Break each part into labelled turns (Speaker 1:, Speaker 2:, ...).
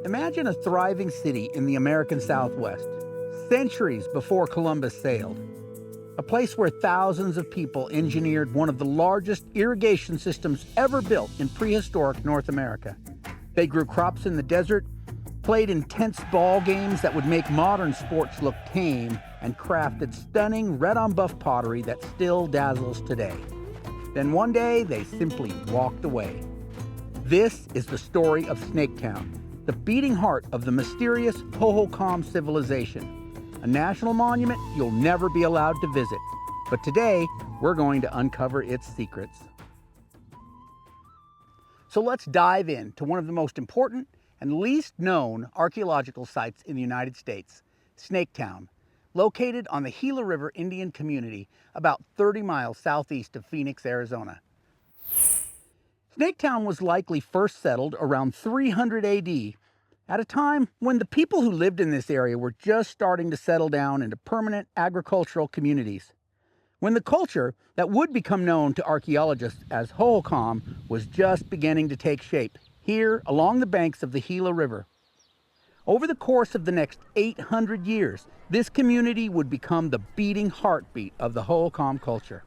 Speaker 1: Imagine a thriving city in the American Southwest, centuries before Columbus sailed. A place where thousands of people engineered one of the largest irrigation systems ever built in prehistoric North America. They grew crops in the desert, played intense ball games that would make modern sports look tame, and crafted stunning red-on-buff pottery that still dazzles today. Then one day, they simply walked away. This is the story of Snaketown, the beating heart of the mysterious Hohokam civilization, a national monument you'll never be allowed to visit. But today, we're going to uncover its secrets. So let's dive in to one of the most important and least known archaeological sites in the United States, Snaketown, located on the Gila River Indian Community about 30 miles southeast of Phoenix, Arizona. Snaketown was likely first settled around 300 AD, at a time when the people who lived in this area were just starting to settle down into permanent agricultural communities. When the culture that would become known to archaeologists as Hohokam was just beginning to take shape, here along the banks of the Gila River. Over the course of the next 800 years, this community would become the beating heartbeat of the Hohokam culture.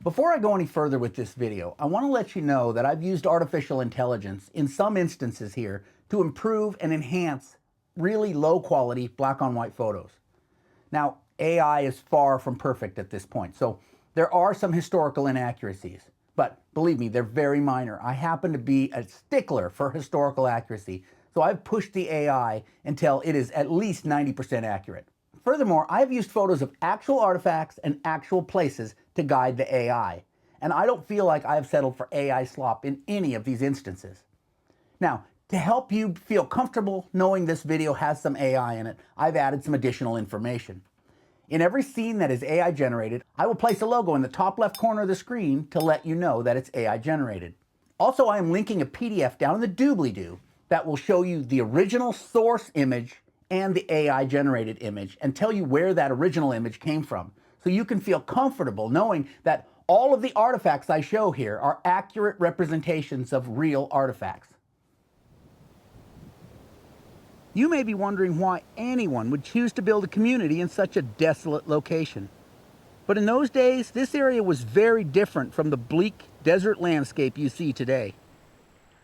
Speaker 1: Before I go any further with this video, I want to let you know that I've used artificial intelligence in some instances here to improve and enhance really low quality black on white photos. Now, AI is far from perfect at this point, so there are some historical inaccuracies, but believe me, they're very minor. I happen to be a stickler for historical accuracy, so I've pushed the AI until it is at least 90% accurate. Furthermore, I've used photos of actual artifacts and actual places to guide the AI, and I don't feel like I've settled for AI slop in any of these instances. Now, to help you feel comfortable knowing this video has some AI in it, I've added some additional information. In every scene that is AI generated, I will place a logo in the top left corner of the screen to let you know that it's AI generated. Also, I am linking a PDF down in the doobly-doo that will show you the original source image and the AI generated image and tell you where that original image came from. So you can feel comfortable knowing that all of the artifacts I show here are accurate representations of real artifacts. You may be wondering why anyone would choose to build a community in such a desolate location. But in those days, this area was very different from the bleak desert landscape you see today.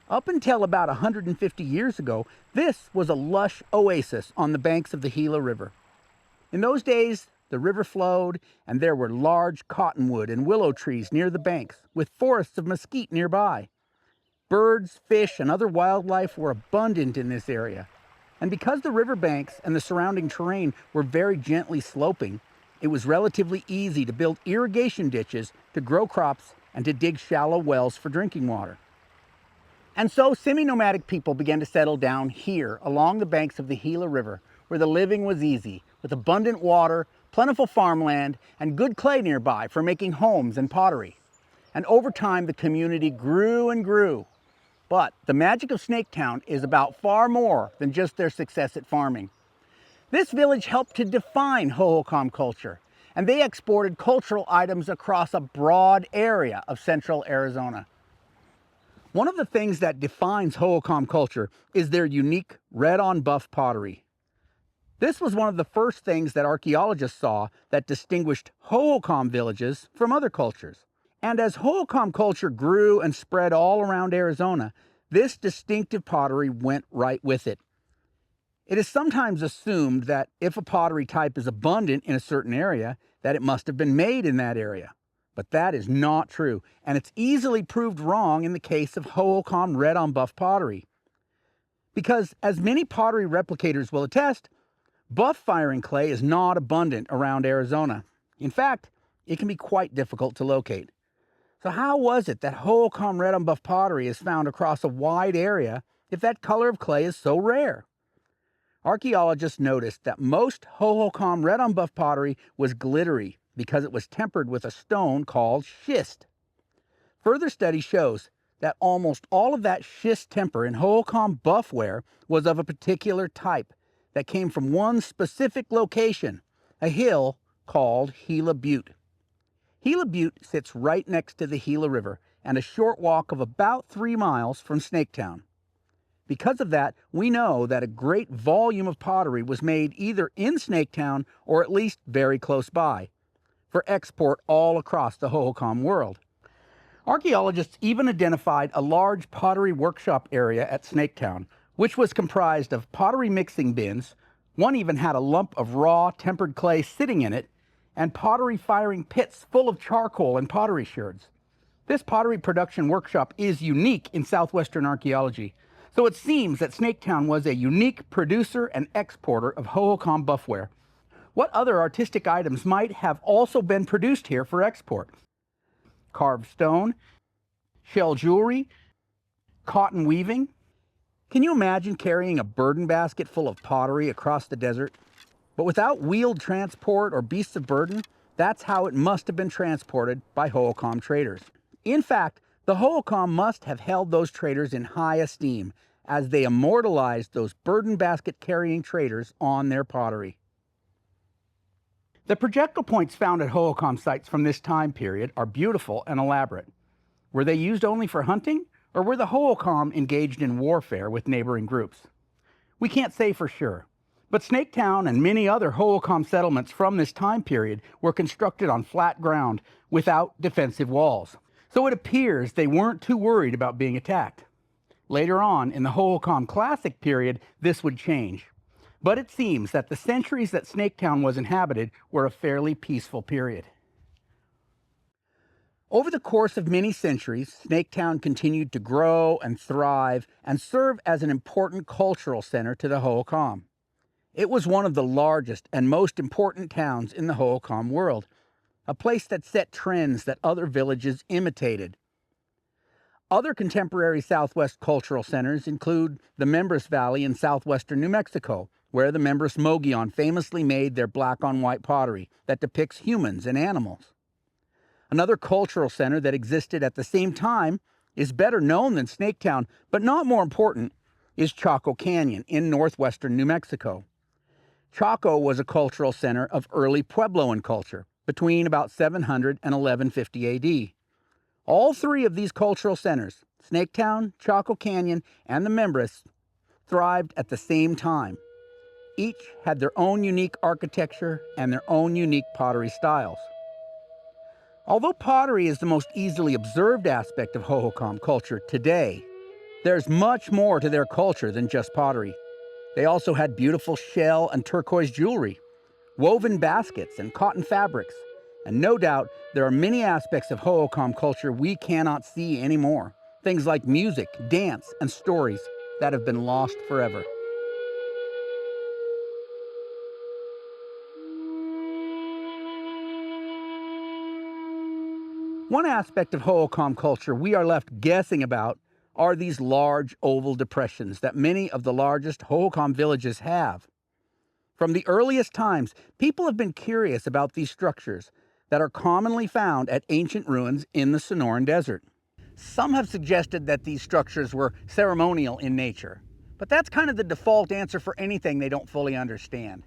Speaker 1: Up until about 150 years ago, this was a lush oasis on the banks of the Gila River. In those days, the river flowed, and there were large cottonwood and willow trees near the banks, with forests of mesquite nearby. Birds, fish, and other wildlife were abundant in this area. And because the riverbanks and the surrounding terrain were very gently sloping, it was relatively easy to build irrigation ditches to grow crops and to dig shallow wells for drinking water. And so semi-nomadic people began to settle down here along the banks of the Gila River, where the living was easy, with abundant water, plentiful farmland, and good clay nearby for making homes and pottery. And over time, the community grew and grew. But the magic of Snaketown is about far more than just their success at farming. This village helped to define Hohokam culture, and they exported cultural items across a broad area of central Arizona. One of the things that defines Hohokam culture is their unique red-on-buff pottery. This was one of the first things that archaeologists saw that distinguished Hohokam villages from other cultures. And as Hohokam culture grew and spread all around Arizona, this distinctive pottery went right with it. It is sometimes assumed that if a pottery type is abundant in a certain area, that it must have been made in that area. But that is not true, and it's easily proved wrong in the case of Hohokam red-on-buff pottery. Because, as many pottery replicators will attest, buff firing clay is not abundant around Arizona. In fact, it can be quite difficult to locate. So how was it that Hohokam red-on-buff pottery is found across a wide area if that color of clay is so rare? Archaeologists noticed that most Hohokam red-on-buff pottery was glittery because it was tempered with a stone called schist. Further study shows that almost all of that schist temper in Hohokam buffware was of a particular type that came from one specific location, a hill called Gila Butte. Gila Butte sits right next to the Gila River and a short walk of about 3 miles from Snaketown. Because of that, we know that a great volume of pottery was made either in Snaketown or at least very close by, for export all across the Hohokam world. Archaeologists even identified a large pottery workshop area at Snaketown, which was comprised of pottery mixing bins. One even had a lump of raw, tempered clay sitting in it, and pottery firing pits full of charcoal and pottery sherds. This pottery production workshop is unique in southwestern archaeology, so it seems that Snaketown was a unique producer and exporter of Hohokam buffware. What other artistic items might have also been produced here for export? Carved stone, shell jewelry, cotton weaving. Can you imagine carrying a burden basket full of pottery across the desert? But without wheeled transport or beasts of burden, that's how it must have been transported by Hohokam traders. In fact, the Hohokam must have held those traders in high esteem, as they immortalized those burden basket carrying traders on their pottery. The projectile points found at Hohokam sites from this time period are beautiful and elaborate. Were they used only for hunting, or were the Hohokam engaged in warfare with neighboring groups? We can't say for sure, but Snaketown and many other Hohokam settlements from this time period were constructed on flat ground without defensive walls, so it appears they weren't too worried about being attacked. Later on, in the Hohokam Classic period, this would change. But it seems that the centuries that Snaketown was inhabited were a fairly peaceful period. Over the course of many centuries, Snaketown continued to grow and thrive and serve as an important cultural center to the Hohokam. It was one of the largest and most important towns in the Hohokam world, a place that set trends that other villages imitated. Other contemporary Southwest cultural centers include the Membres Valley in southwestern New Mexico, where the Membres Mogollon famously made their black-on-white pottery that depicts humans and animals. Another cultural center that existed at the same time, is better known than Snaketown, but not more important, is Chaco Canyon in northwestern New Mexico. Chaco was a cultural center of early Puebloan culture between about 700 and 1150 AD. All three of these cultural centers, Snaketown, Chaco Canyon, and the Membres, thrived at the same time. Each had their own unique architecture and their own unique pottery styles. Although pottery is the most easily observed aspect of Hohokam culture today, there's much more to their culture than just pottery. They also had beautiful shell and turquoise jewelry, woven baskets and cotton fabrics, and no doubt there are many aspects of Hohokam culture we cannot see anymore. Things like music, dance, and stories that have been lost forever. One aspect of Hohokam culture we are left guessing about are these large oval depressions that many of the largest Hohokam villages have. From the earliest times, people have been curious about these structures that are commonly found at ancient ruins in the Sonoran Desert. Some have suggested that these structures were ceremonial in nature, but that's kind of the default answer for anything they don't fully understand.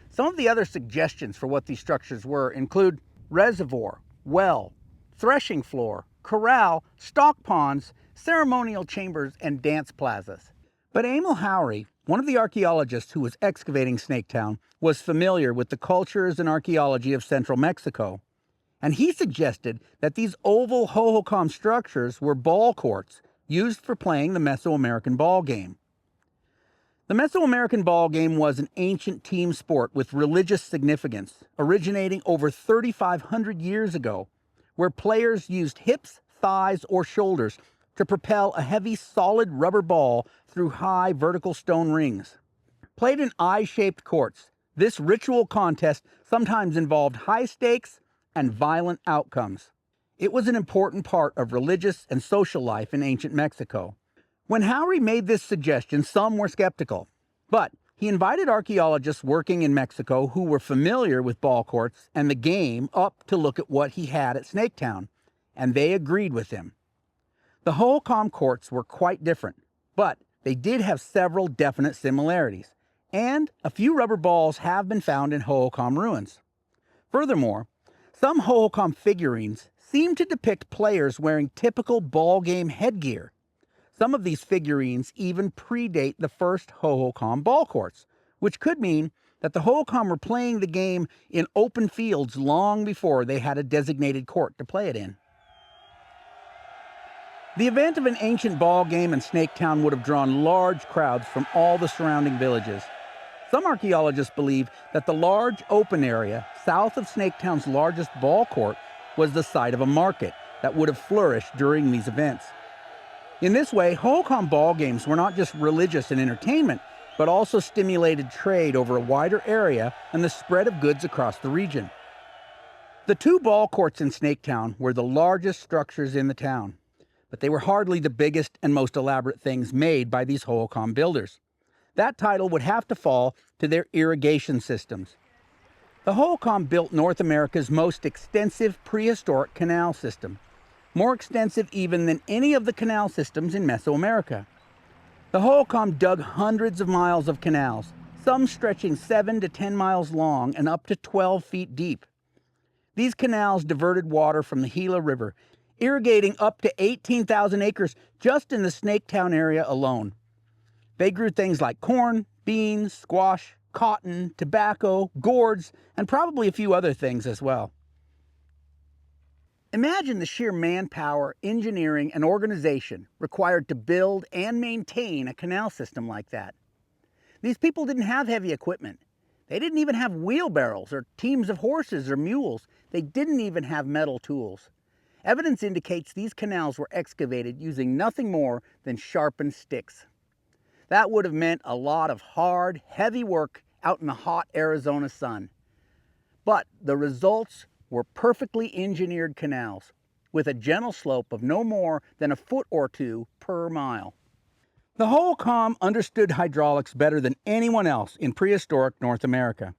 Speaker 1: Some of the other suggestions for what these structures were include reservoir, well, threshing floor, corral, stock ponds, ceremonial chambers, and dance plazas. But Emil Howry, one of the archaeologists who was excavating Snaketown, was familiar with the cultures and archaeology of central Mexico, and he suggested that these oval Hohokam structures were ball courts used for playing the Mesoamerican ball game. The Mesoamerican ball game was an ancient team sport with religious significance, originating over 3,500 years ago, where players used hips, thighs, or shoulders to propel a heavy, solid rubber ball through high vertical stone rings. Played in eye-shaped courts, this ritual contest sometimes involved high stakes and violent outcomes. It was an important part of religious and social life in ancient Mexico. When Howry made this suggestion, some were skeptical, but he invited archaeologists working in Mexico who were familiar with ball courts and the game up to look at what he had at Snaketown, and they agreed with him. The Hohokam courts were quite different, but they did have several definite similarities, and a few rubber balls have been found in Hohokam ruins. Furthermore, some Hohokam figurines seem to depict players wearing typical ball game headgear. Some of these figurines even predate the first Hohokam ball courts, which could mean that the Hohokam were playing the game in open fields long before they had a designated court to play it in. The event of an ancient ball game in Snaketown would have drawn large crowds from all the surrounding villages. Some archaeologists believe that the large open area south of Snaketown's largest ball court was the site of a market that would have flourished during these events. In this way, Hohokam ball games were not just religious and entertainment, but also stimulated trade over a wider area and the spread of goods across the region. The two ball courts in Snaketown were the largest structures in the town, but they were hardly the biggest and most elaborate things made by these Hohokam builders. That title would have to fall to their irrigation systems. The Hohokam built North America's most extensive prehistoric canal system, more extensive even than any of the canal systems in Mesoamerica. The Hohokam dug hundreds of miles of canals, some stretching 7 to 10 miles long and up to 12 feet deep. These canals diverted water from the Gila River, irrigating up to 18,000 acres just in the Snaketown area alone. They grew things like corn, beans, squash, cotton, tobacco, gourds, and probably a few other things as well. Imagine the sheer manpower, engineering, and organization required to build and maintain a canal system like that. These people didn't have heavy equipment. They didn't even have wheelbarrows or teams of horses or mules. They didn't even have metal tools. Evidence indicates these canals were excavated using nothing more than sharpened sticks. That would have meant a lot of hard, heavy work out in the hot Arizona sun. But the results were perfectly engineered canals with a gentle slope of no more than a foot or two per mile. The Hohokam understood hydraulics better than anyone else in prehistoric North America.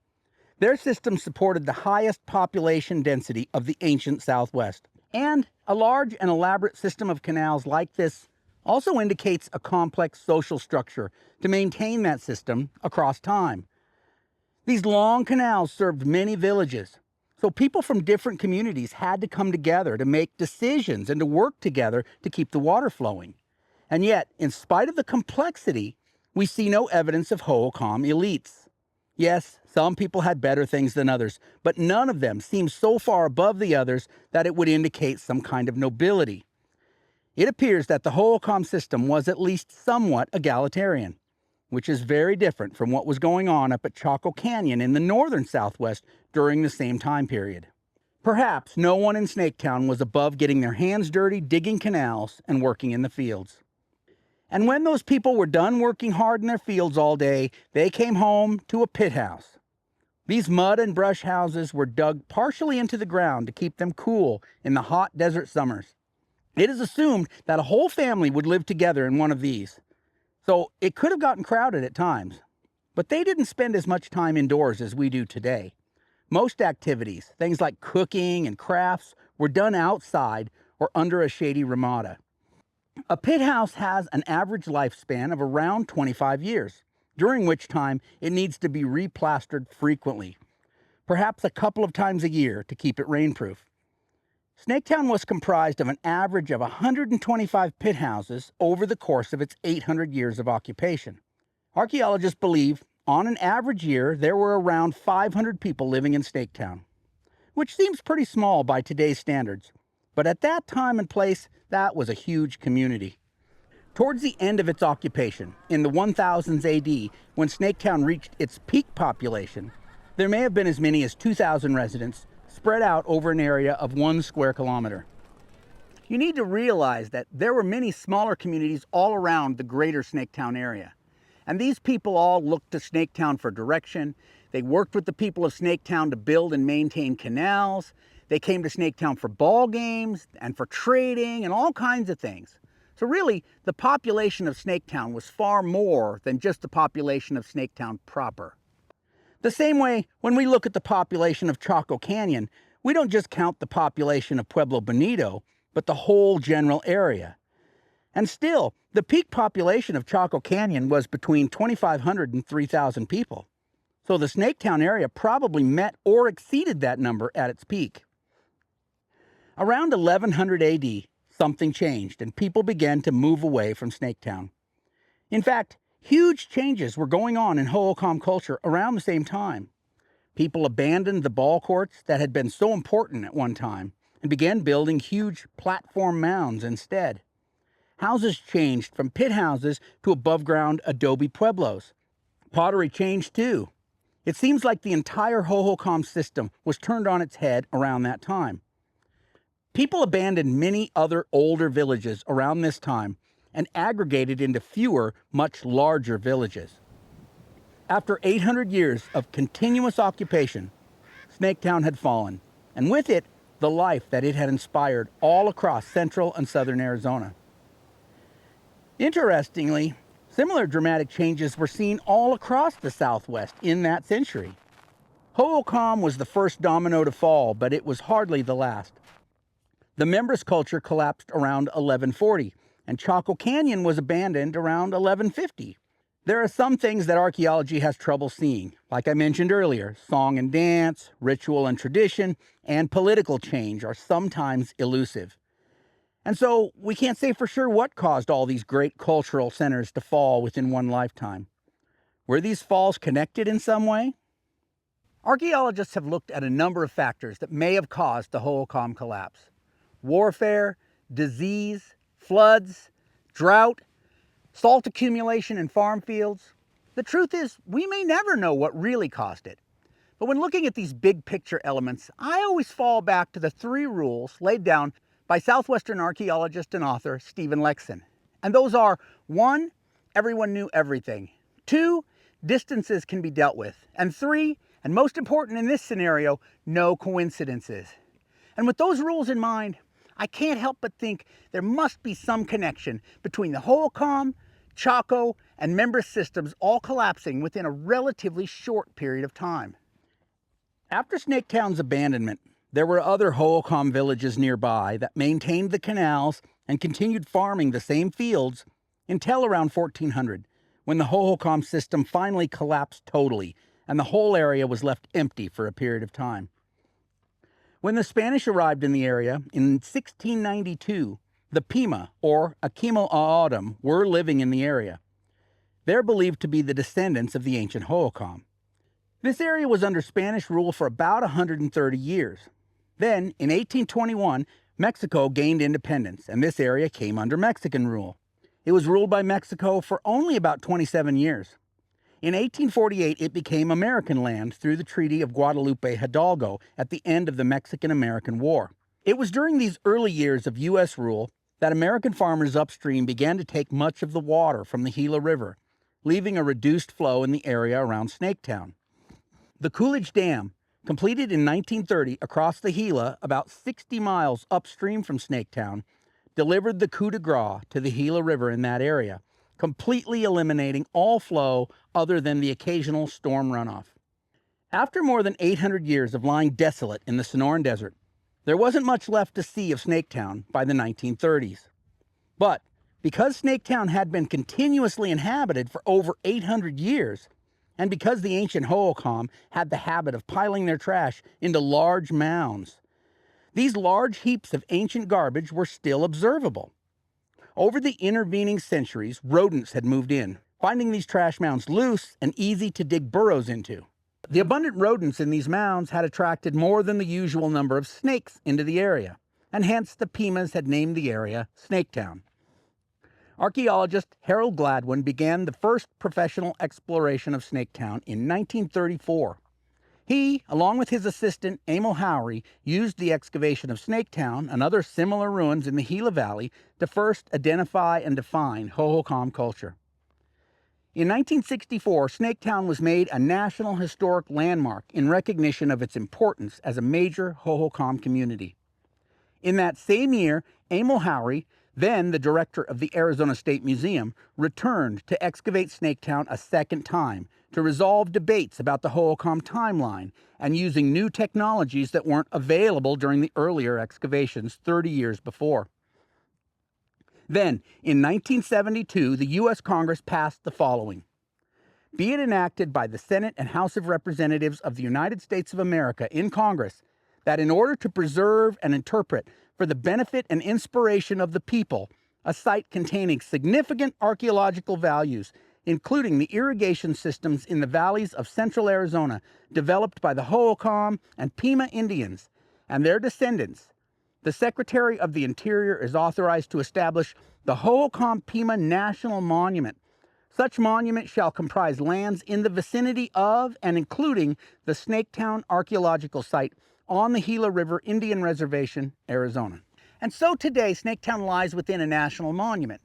Speaker 1: Their system supported the highest population density of the ancient Southwest. And a large and elaborate system of canals like this also indicates a complex social structure to maintain that system across time. These long canals served many villages, so people from different communities had to come together to make decisions and to work together to keep the water flowing. And yet, in spite of the complexity, we see no evidence of Hohokam elites. Yes, some people had better things than others, but none of them seemed so far above the others that it would indicate some kind of nobility. It appears that the Hohokam system was at least somewhat egalitarian, which is very different from what was going on up at Chaco Canyon in the northern Southwest during the same time period. Perhaps no one in Snaketown was above getting their hands dirty digging canals and working in the fields. And when those people were done working hard in their fields all day, they came home to a pit house. These mud and brush houses were dug partially into the ground to keep them cool in the hot desert summers. It is assumed that a whole family would live together in one of these, so it could have gotten crowded at times. But they didn't spend as much time indoors as we do today. Most activities, things like cooking and crafts, were done outside or under a shady ramada. A pit house has an average lifespan of around 25 years, during which time it needs to be replastered frequently, perhaps a couple of times a year to keep it rainproof. Snaketown was comprised of an average of 125 pit houses over the course of its 800 years of occupation. Archaeologists believe, on an average year, there were around 500 people living in Snaketown, which seems pretty small by today's standards, but at that time and place, that was a huge community. Towards the end of its occupation, in the 1000s AD, when Snaketown reached its peak population, there may have been as many as 2,000 residents spread out over an area of 1 square kilometer. You need to realize that there were many smaller communities all around the greater Snaketown area. And these people all looked to Snaketown for direction. They worked with the people of Snaketown to build and maintain canals. They came to Snaketown for ball games and for trading and all kinds of things. So really, the population of Snaketown was far more than just the population of Snaketown proper. The same way, when we look at the population of Chaco Canyon, we don't just count the population of Pueblo Bonito, but the whole general area. And still, the peak population of Chaco Canyon was between 2,500 and 3,000 people. So the Snaketown area probably met or exceeded that number at its peak. Around 1100 AD, something changed and people began to move away from Snaketown. In fact, huge changes were going on in Hohokam culture around the same time. People abandoned the ball courts that had been so important at one time and began building huge platform mounds instead. Houses changed from pit houses to above-ground adobe pueblos. Pottery changed too. It seems like the entire Hohokam system was turned on its head around that time. People abandoned many other older villages around this time and aggregated into fewer, much larger villages. After 800 years of continuous occupation, Snaketown had fallen, and with it, the life that it had inspired all across central and southern Arizona. Interestingly, similar dramatic changes were seen all across the Southwest in that century. Hohokam was the first domino to fall, but it was hardly the last. The Members culture collapsed around 1140, and Chaco Canyon was abandoned around 1150. There are some things that archaeology has trouble seeing. Like I mentioned earlier, song and dance, ritual and tradition, and political change are sometimes elusive. And so we can't say for sure what caused all these great cultural centers to fall within one lifetime. Were these falls connected in some way? Archaeologists have looked at a number of factors that may have caused the Hohokam collapse. Warfare, disease, floods, drought, salt accumulation in farm fields. The truth is, we may never know what really caused it. But when looking at these big picture elements, I always fall back to the 3 rules laid down by Southwestern archaeologist and author Stephen Lexon. And those are: 1, everyone knew everything. 2, distances can be dealt with. And 3, and most important in this scenario, no coincidences. And with those rules in mind, I can't help but think there must be some connection between the Hohokam, Chaco, and Member systems all collapsing within a relatively short period of time. After Snaketown's abandonment, there were other Hohokam villages nearby that maintained the canals and continued farming the same fields until around 1400, when the Hohokam system finally collapsed totally and the whole area was left empty for a period of time. When the Spanish arrived in the area in 1692, the Pima, or Akimo A'odham, were living in the area. They're believed to be the descendants of the ancient Hohokam. This area was under Spanish rule for about 130 years. Then, in 1821, Mexico gained independence, and this area came under Mexican rule. It was ruled by Mexico for only about 27 years. In 1848, it became American land through the Treaty of Guadalupe Hidalgo at the end of the Mexican-American War. It was during these early years of U.S. rule that American farmers upstream began to take much of the water from the Gila River, leaving a reduced flow in the area around Snaketown. The Coolidge Dam, completed in 1930 across the Gila about 60 miles upstream from Snaketown, delivered the coup de grace to the Gila River in that area, completely eliminating all flow other than the occasional storm runoff. After more than 800 years of lying desolate in the Sonoran Desert, there wasn't much left to see of Snaketown by the 1930s. But because Snaketown had been continuously inhabited for over 800 years, and because the ancient Hohokam had the habit of piling their trash into large mounds, these large heaps of ancient garbage were still observable. Over the intervening centuries, rodents had moved in, finding these trash mounds loose and easy to dig burrows into. The abundant rodents in these mounds had attracted more than the usual number of snakes into the area, and hence the Pimas had named the area Snaketown. Archaeologist Harold Gladwin began the first professional exploration of Snaketown in 1934. He, along with his assistant Emil Howry, used the excavation of Snaketown and other similar ruins in the Gila Valley to first identify and define Hohokam culture. In 1964, Snaketown was made a National Historic Landmark in recognition of its importance as a major Hohokam community. In that same year, Emil Howry, then the director of the Arizona State Museum, returned to excavate Snaketown a second time to resolve debates about the Hohokam timeline and using new technologies that weren't available during the earlier excavations 30 years before. Then, in 1972, the U.S. Congress passed the following: "Be it enacted by the Senate and House of Representatives of the United States of America in Congress that in order to preserve and interpret for for the benefit and inspiration of the people, a site containing significant archaeological values, including the irrigation systems in the valleys of central Arizona, developed by the Hohokam and Pima Indians and their descendants. The Secretary of the Interior is authorized to establish the Hohokam Pima National Monument. Such monument shall comprise lands in the vicinity of and including the Snaketown archaeological site on the Gila River Indian Reservation, Arizona. And so today, Snaketown lies within a national monument,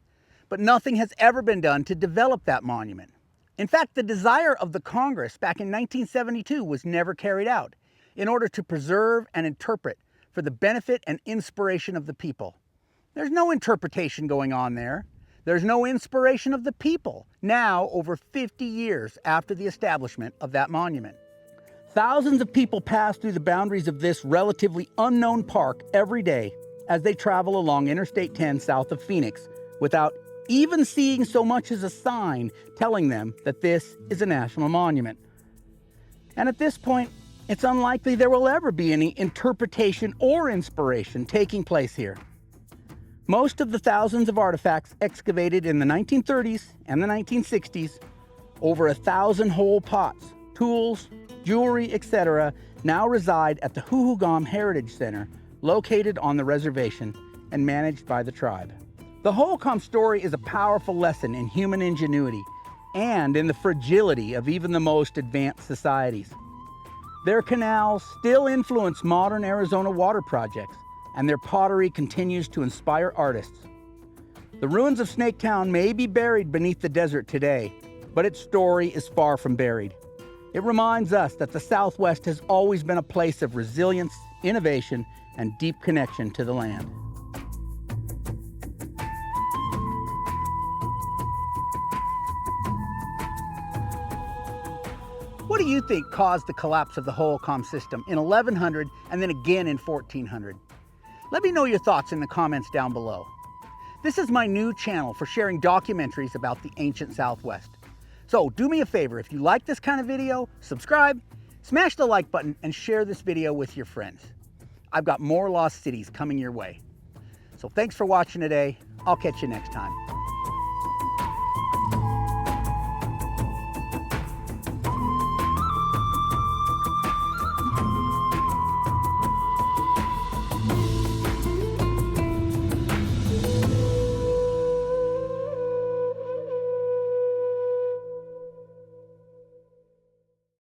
Speaker 1: but nothing has ever been done to develop that monument. In fact, the desire of the Congress back in 1972 was never carried out in order to preserve and interpret for the benefit and inspiration of the people. There's no interpretation going on there. There's no inspiration of the people, now over 50 years after the establishment of that monument. Thousands of people pass through the boundaries of this relatively unknown park every day as they travel along Interstate 10 south of Phoenix without even seeing so much as a sign telling them that this is a national monument. And at this point, it's unlikely there will ever be any interpretation or inspiration taking place here. Most of the thousands of artifacts excavated in the 1930s and the 1960s, over 1,000 whole pots, tools, jewelry, etc., now reside at the Hohokam Heritage Center, located on the reservation and managed by the tribe. The Hohokam story is a powerful lesson in human ingenuity and in the fragility of even the most advanced societies. Their canals still influence modern Arizona water projects, and their pottery continues to inspire artists. The ruins of Snaketown may be buried beneath the desert today, but its story is far from buried. It reminds us that the Southwest has always been a place of resilience, innovation, and deep connection to the land. What do you think caused the collapse of the Hohokam system in 1100 and then again in 1400? Let me know your thoughts in the comments down below. This is my new channel for sharing documentaries about the ancient Southwest. So do me a favor, if you like this kind of video, subscribe, smash the like button, and share this video with your friends. I've got more lost cities coming your way. So thanks for watching today. I'll catch you next time.